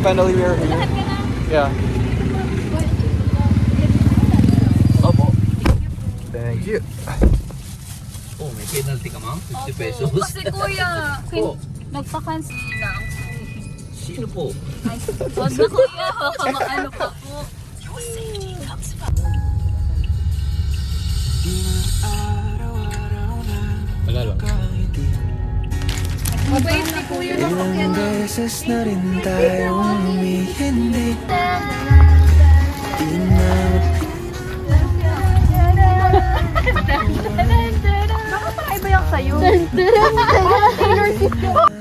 finally we are here. Yeah. Opo. Thank you. Oh, may penalty ka, ma'am? 50 pesos. Kasi kuya, Oh. nagpa-cancel lang. Sino po? Ay, wag na kuya. Ano pa po? Wala lang. Mabait ni kuya na po yan. Ilang beses na rin tayong humihindi. Di na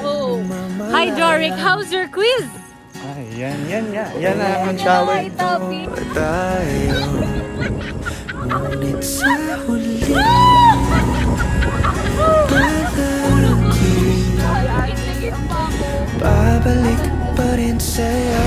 Oh. Hi Doric, how's your quiz? Ay, yan na ang challenge. Topic. tayo. Ngunit sa huli babalik pa rin sa'yo.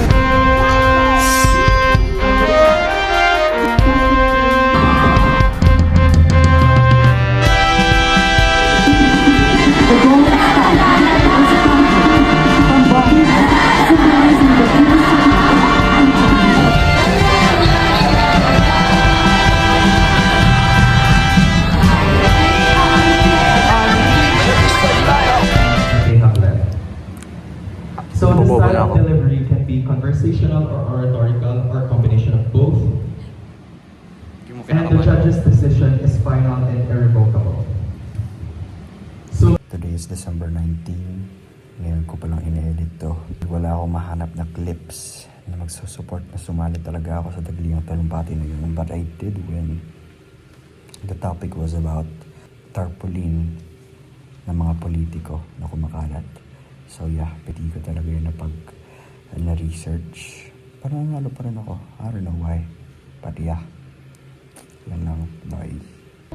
They have left. So the style of delivery can be conversational or oratorical or a combination of both. And the judge's decision is final and irrevocable. So Today is December 19. Ngayon ko palang ine-edit to. Wala akong mahanap na clips na magsusupport na sumali talaga ako sa Dagliang Talumpati na yun. But I did win. The topic was about tarpaulin ng mga politiko na kumakalat. So yeah, pwede ko talaga yun na research. Parang nanalo pa rin ako. I don't know why. But yeah. Yan lang. Bye.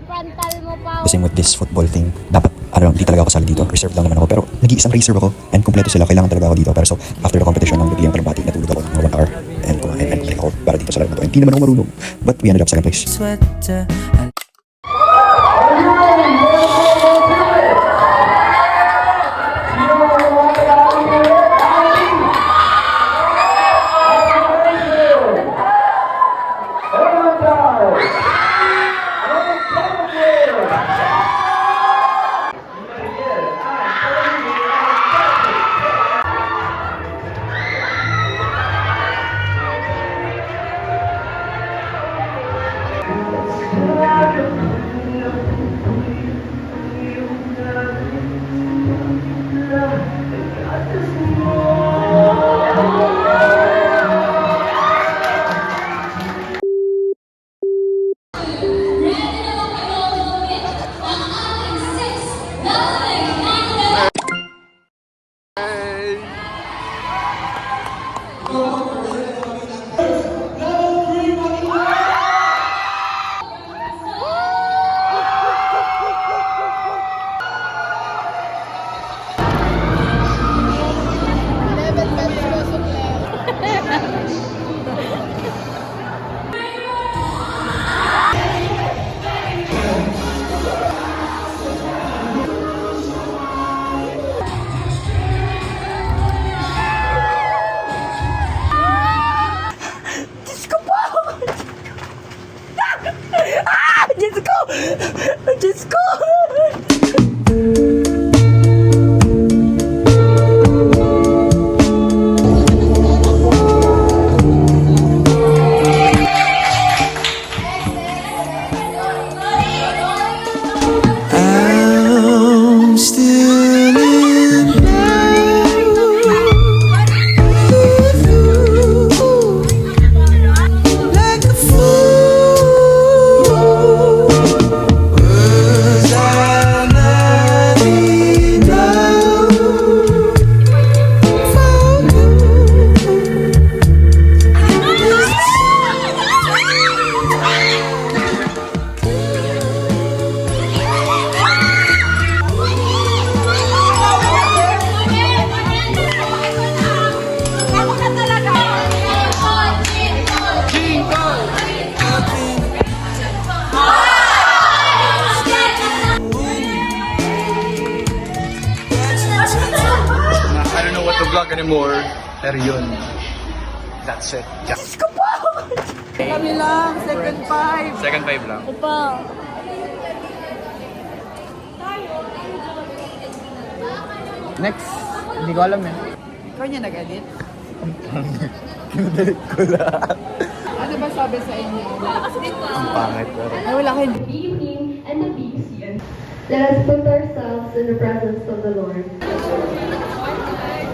Frontal mo pa. Kasi with this football thing, dapat, di talaga ako sali dito. Reserve lang naman ako. Pero nag-iisang reserve ako. And kumpleto sila. Kailangan talaga ako dito. Pero so, after the competition ng Dagliang Talumpati, natulog ako ng mga 1 hour. And kumain and play ako para dito sa laro na to. Hindi naman ako marunong. But we ended up second place. Diyos ko! vlog anymore. Pero yun. That's it. Yeah. Kami lang, second five. Second 5 lang. Opa. Next. Hindi ko alam eh. Ikaw niya nag-edit? Kinadalit ko lang. Ano ba sabi sa inyo? Ang pangit pero. Ay, wala kayo. evening and the peak season. Let us put ourselves in the presence of the Lord.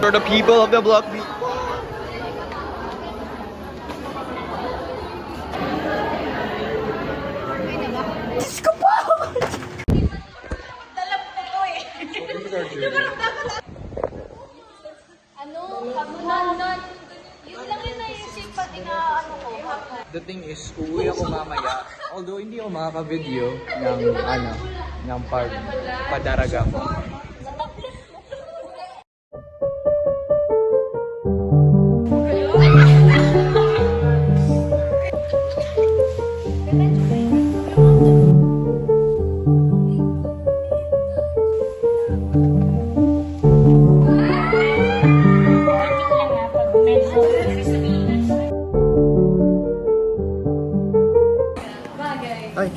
For the people of the block B. Ano? Kamunan. Yun lang yun na yung shape pati na ano ko. The thing is, uuwi ako mamaya. Although hindi ako makaka-video ng padaraga ko. Ay.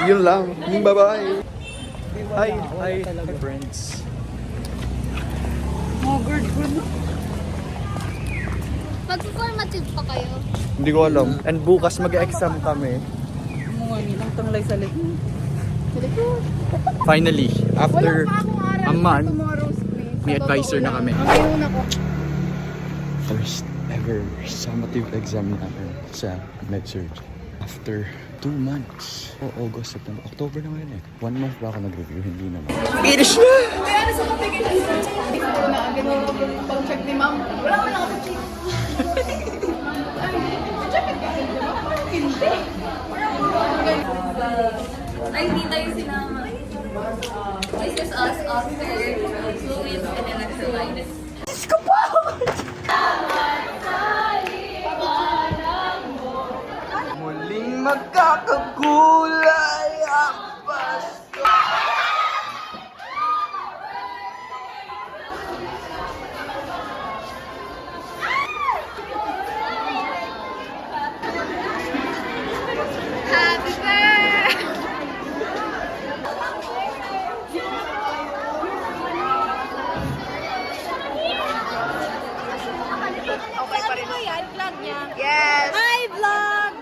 Yun lang. Yung babae. Hi, friends. Magpo-formative pa kayo. Hindi ko alam. And bukas mag-exam kami. Mga nilang tanglay sa likod. Finally, after a month, Tomorrow's quiz. may advisor na kami. Ngayon ako. First ever summative exam namin sa MedSurg. After 2 months. August, September, October na ngayon eh. 1 month ba ako nag-review? Hindi naman. Finish na! Hindi ko na agad yung pag-check ni ma'am. Wala ko nakaka-check. Ay, hindi tayo sinama. This is us after fluids and electrolytes. Muling magkakakulay ang pasto. Happy birthday! Okay pa rin. Yan, vlog niya. Yes! Hi, vlog!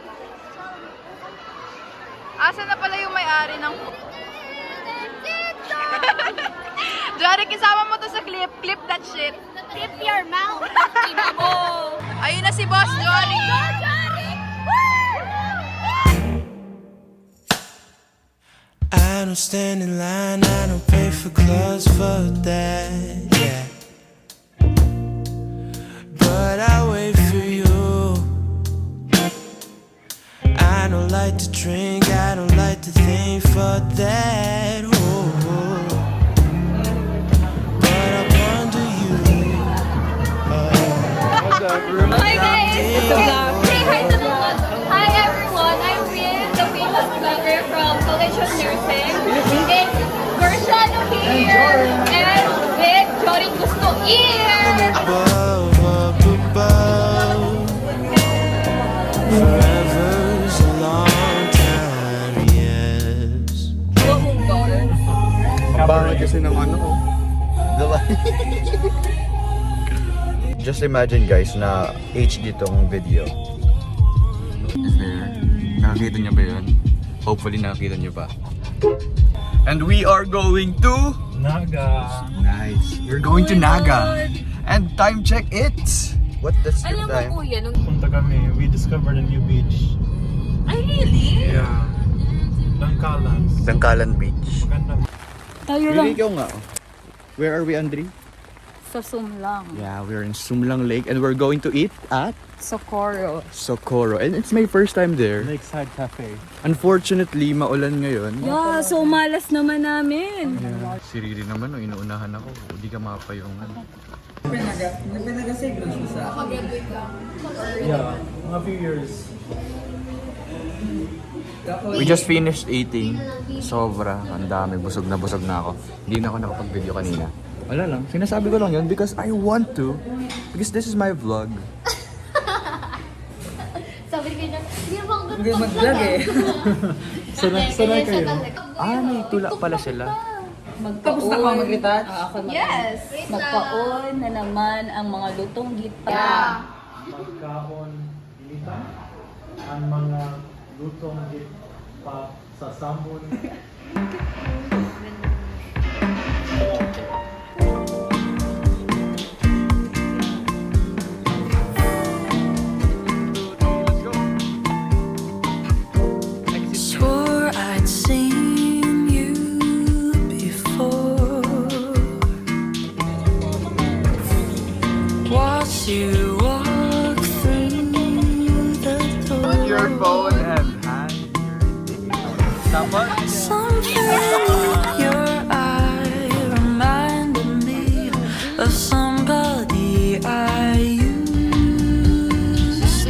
Asa na pala yung may-ari ng... Jarek, isama mo to sa clip. Clip that shit. Keep your mouth. Ina mo. Ayun na si Boss Johnny. I don't stand in line, I don't pay for clothes for that, yeah. But I wait for you. I don't like to drink, I don't like to think for that, oh. But I wonder you. Hi guys! Say hi to the vlog. Hi everyone, I'm with the famous vlogger from College of Nursing. It's Gershano here and with Jory Gusto here. Above, up above. Forever's a long time, yes. Bakit kasi ng ano ko? Just imagine guys na HD tong video. Is there? Nakakita niyo ba yun? Hopefully nakakita niyo pa. And we are going to Naga. Nice. We're going to Naga. And time check it's that's the Alam time? mo kuya, nung... Punta kami, we discovered a new beach. Ay, really? Yeah. Dangkalan. Dangkalan Beach. Maganda. Tayo Really ikaw nga. Where are we, Andre? sa Sumlang. Yeah, we're in Sumlang Lake and we're going to eat at Socorro. Socorro. And it's my first time there. Lakeside Cafe. Unfortunately, maulan ngayon. Yeah, so malas naman namin. Yeah. Si Riri naman, inuunahan ako. Hindi ka mapayungan. Yeah, a few years. We just finished eating. Sobra. Ang dami. Busog na ako. Hindi na ako nakapag-video kanina. Wala lang. Sinasabi ko lang yun because I want to. Because this is my vlog. Sabi ko niya, hindi naman ako ganun mag-vlog eh. Sanay kayo. May tula pala sila. Tapos na ako mag-retouch? Yes. Magpaon na naman ang mga lutong gitpa. Yeah. Magkaon, ilitan, ang mga lutong pa sa samon. Swore I'd seen you before. Watch you walk through the door. Your phone and hand. Tapos? Something in your eye reminded me of somebody I used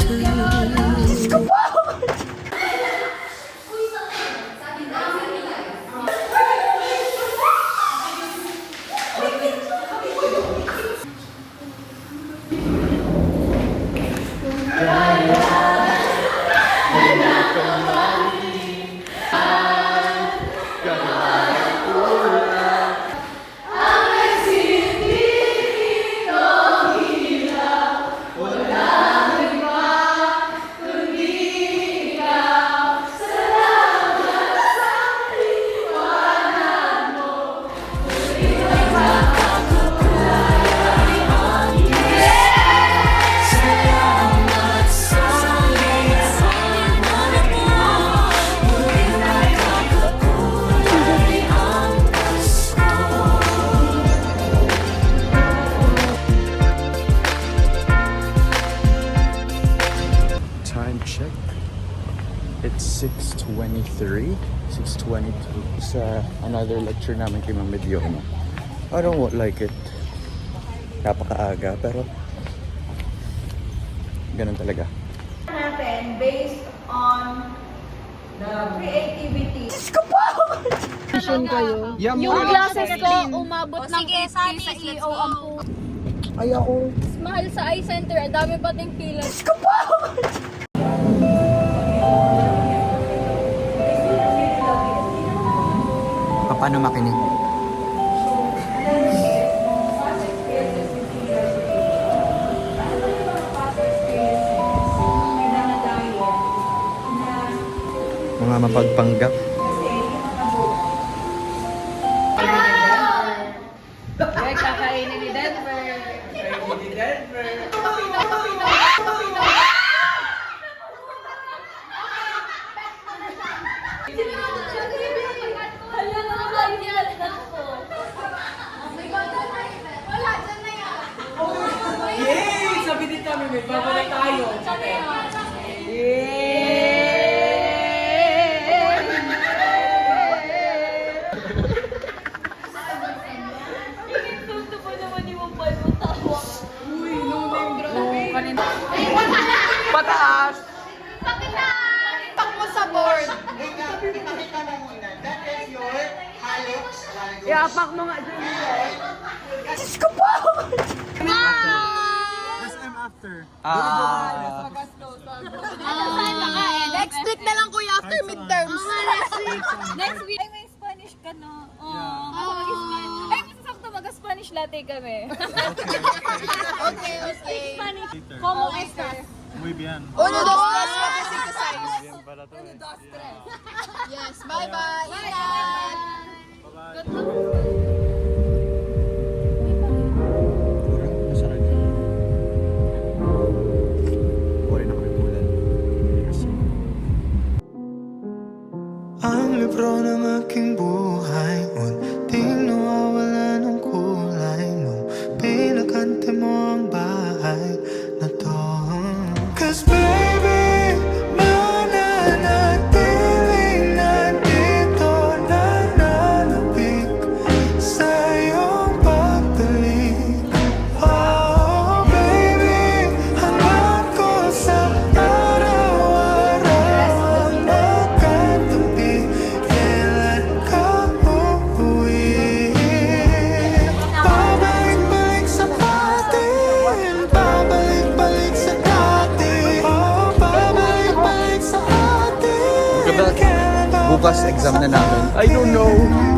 to. Time check. It's 6:23, 6:22. Sa another lecture namin kay Ma'am Mediona. I don't like it. Napakaaga, pero ganun talaga. Natin based on the creativity. Yung classes ko, umabot ng 50 sa EO ang po. Ay ako. Mahal sa eye center, ang dami pa ding pila. Paano makinig? Mga mapagpanggap. Kakainin ni Denver. Hala na naman yan ako. Wala, dyan na yan. Yay! Sabi din kami, may babalik tayo. Gusto ko naman yung palutawa. Uy, no name drop. Pataas! Pakitan! Pak mo sa board. Iapak mo nga dyan. SM after. Next week na lang kuya after midterms. Next week. Ay, may Spanish ka no? Oo. Ay, masasakto mag-Spanish latte kami. Okay. Spanish. Como estas? Muy bien. Uno, dos, tres, cuatro, cinco, seis. Bien para to eh. Yes, bye-bye. Ingat. Good luck. Masarap. Buhay na kami bulan. Ang libro ng aking buhay, unting nawawala ng kulay nung bukas exam na namin. I don't know.